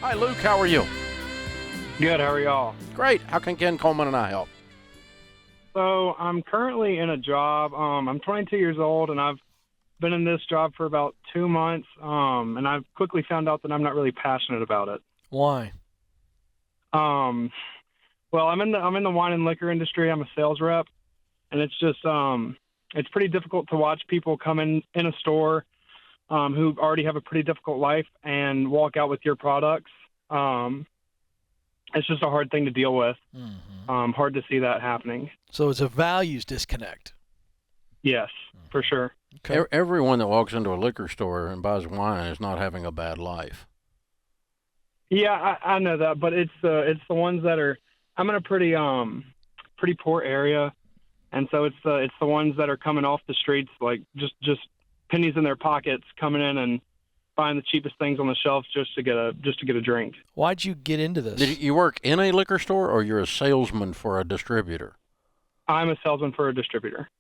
Hi, Luke. How are you? Good. How are y'all? Great. How can Ken Coleman and I help? So I'm currently in a job. I'm 22 years old, and I've been in this job for about 2 months. And I've quickly found out that I'm not really passionate about it. Why? Well, I'm in the wine and liquor industry. I'm a sales rep, and it's just it's pretty difficult to watch people come in a store who already have a pretty difficult life and walk out with your products. It's just a hard thing to deal with. Mm-hmm. Hard to see that happening. So it's a values disconnect. Yes, for sure. Okay. Everyone that walks into a liquor store and buys wine is not having a bad life. Yeah, I know that, but it's the ones that are. I'm in a pretty poor area, and so it's the ones that are coming off the streets, like just pennies in their pockets, coming in and buying the cheapest things on the shelves just to get a drink. Why'd you get into this? Did you work in a liquor store, or you're a salesman for a distributor? I'm a salesman for a distributor.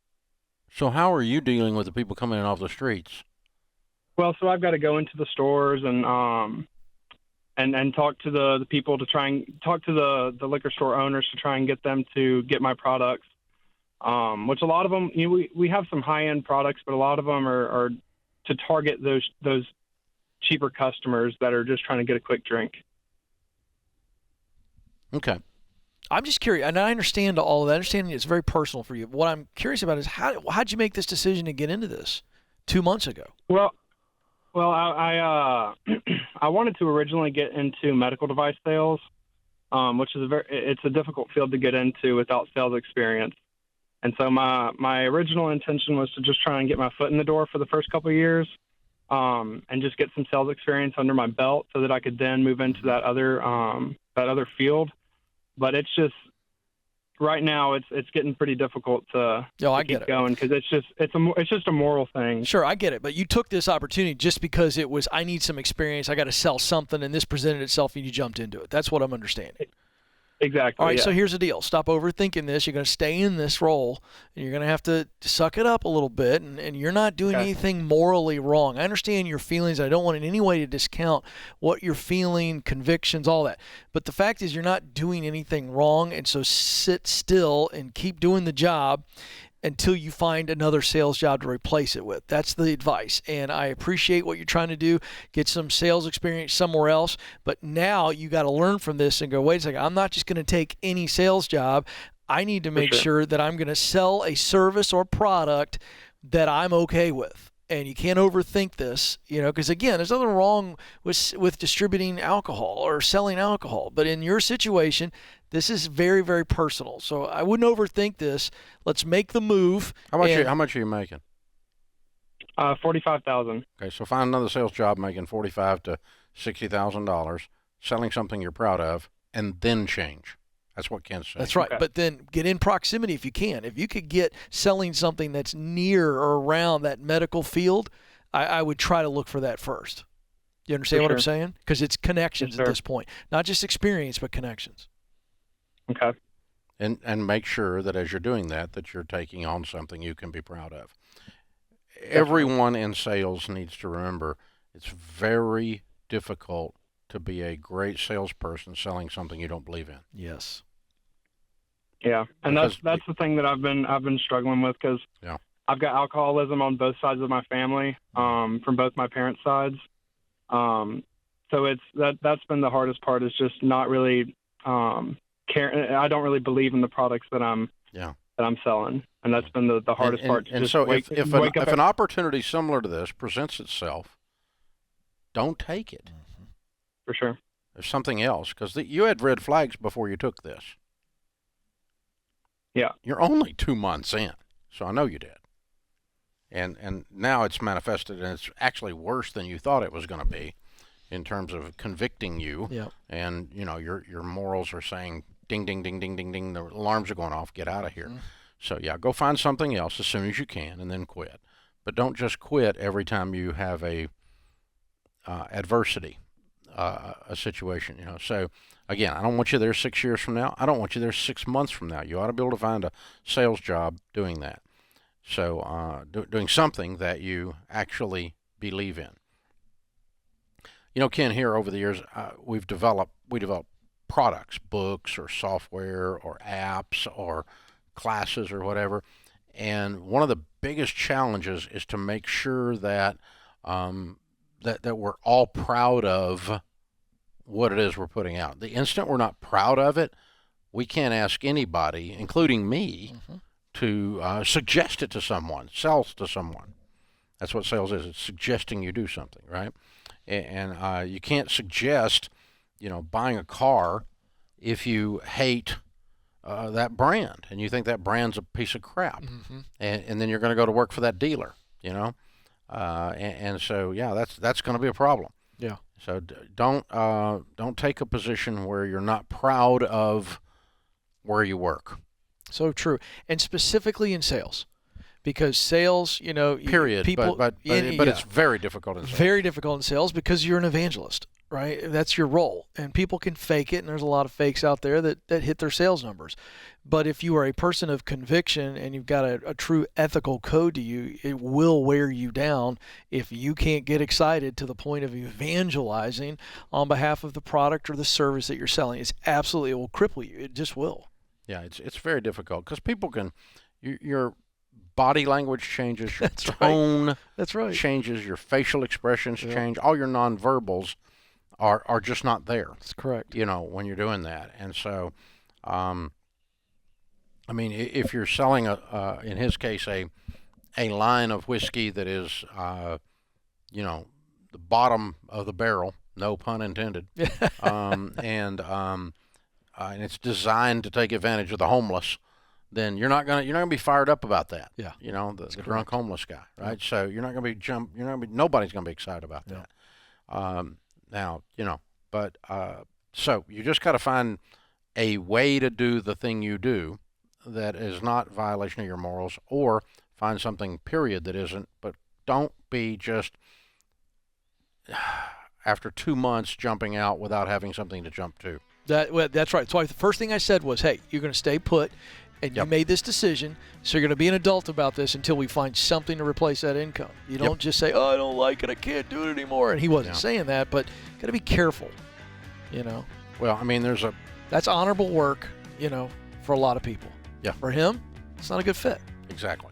So how are you dealing with the people coming in off the streets? Well, so I've got to go into the stores and talk to the people to try and talk to the liquor store owners to try and get them to get my products. Which a lot of them, we have some high end products, but a lot of them are to target those cheaper customers that are just trying to get a quick drink. Okay. I'm just curious, and I understand all of that. I understand it's very personal for you. What I'm curious about is how'd you make this decision to get into this 2 months ago? Well, I wanted to originally get into medical device sales, which is it's a difficult field to get into without sales experience. And so my original intention was to just try and get my foot in the door for the first couple of years, and just get some sales experience under my belt so that I could then move into that other field. But it's just right now it's getting pretty difficult to keep going because it's just a moral thing. Sure, I get it. But you took this opportunity just because it was I need some experience, I got to sell something, and this presented itself, and you jumped into it. That's what I'm understanding. Exactly. All right, yeah. So here's the deal. Stop overthinking this. You're going to stay in this role, and you're going to have to suck it up a little bit, and you're not doing anything morally wrong. I understand your feelings. I don't want in any way to discount what you're feeling, convictions, all that. But the fact is you're not doing anything wrong, and so sit still and keep doing the job until you find another sales job to replace it with. That's the advice. And I appreciate what you're trying to do, get some sales experience somewhere else. But now you got to learn from this and go, wait a second, I'm not just going to take any sales job. I need to make sure that I'm going to sell a service or product that I'm okay with. And you can't overthink this, because again, there's nothing wrong with distributing alcohol or selling alcohol. But in your situation, this is very, very personal. So I wouldn't overthink this. Let's make the move. How much are you making? $45,000. Okay, so find another sales job making $45,000 to $60,000, selling something you're proud of, and then change. That's what Ken's saying. That's right. Okay. But then get in proximity if you can. If you could get selling something that's near or around that medical field, I would try to look for that first. You understand what I'm saying? Because it's connections at this point. Not just experience, but connections. Okay. And make sure that as you're doing that you're taking on something you can be proud of. Everyone in sales needs to remember it's very difficult to be a great salesperson selling something you don't believe in. Yes. Yeah, and that's the thing that I've been struggling with because I've got alcoholism on both sides of my family, from both my parents' sides. So that's been the hardest part is just not really caring. I don't really believe in the products that I'm selling, and that's been the hardest part. And so if an opportunity similar to this presents itself, don't take it. For sure. There's something else because you had red flags before you took this. Yeah. You're only 2 months in, so I know you did. And now it's manifested, and it's actually worse than you thought it was going to be in terms of convicting you. Yeah. And, your morals are saying, ding, ding, ding, ding, ding, ding, the alarms are going off, get out of here. So, go find something else as soon as you can and then quit. But don't just quit every time you have a adversity, a situation, So, again, I don't want you there 6 years from now. I don't want you there 6 months from now. You ought to be able to find a sales job doing that. So doing something that you actually believe in. Ken, here over the years, we develop products, books or software or apps or classes or whatever. And one of the biggest challenges is to make sure that that we're all proud of what it is we're putting out. The instant we're not proud of it, we can't ask anybody, including me, to suggest it to someone, sell to someone. That's what sales is. It's suggesting you do something, right? And you can't suggest, buying a car if you hate that brand and you think that brand's a piece of crap, and then you're going to go to work for that dealer, and so that's going to be a problem. Yeah. So don't take a position where you're not proud of where you work. So true, and specifically in sales. Because sales, period. People, but it's very difficult in sales. Very difficult in sales because you're an evangelist, right? That's your role, and people can fake it, and there's a lot of fakes out there that hit their sales numbers. But if you are a person of conviction and you've got a true ethical code to you, it will wear you down if you can't get excited to the point of evangelizing on behalf of the product or the service that you're selling. It will cripple you. It just will. Yeah, it's very difficult because people can, your body language changes, your tone changes, your facial expressions change, all your nonverbals are just not there. That's correct. When you're doing that. And so, if you're selling in his case, a line of whiskey that is, the bottom of the barrel, no pun intended, and it's designed to take advantage of the homeless, then you're not gonna be fired up about that. Yeah. The drunk homeless guy, right? Yeah. So you're not gonna be nobody's gonna be excited about that. Now, but so you just got to find a way to do the thing you do that is not violation of your morals, or find something period that isn't. But don't be just after 2 months jumping out without having something to jump to. That's right. So the first thing I said was, hey, you're going to stay put. And you made this decision, so you're going to be an adult about this until we find something to replace that income. You don't just say, oh, I don't like it, I can't do it anymore. And he wasn't saying that, but got to be careful, Well, That's honorable work, for a lot of people. Yeah. For him, it's not a good fit. Exactly.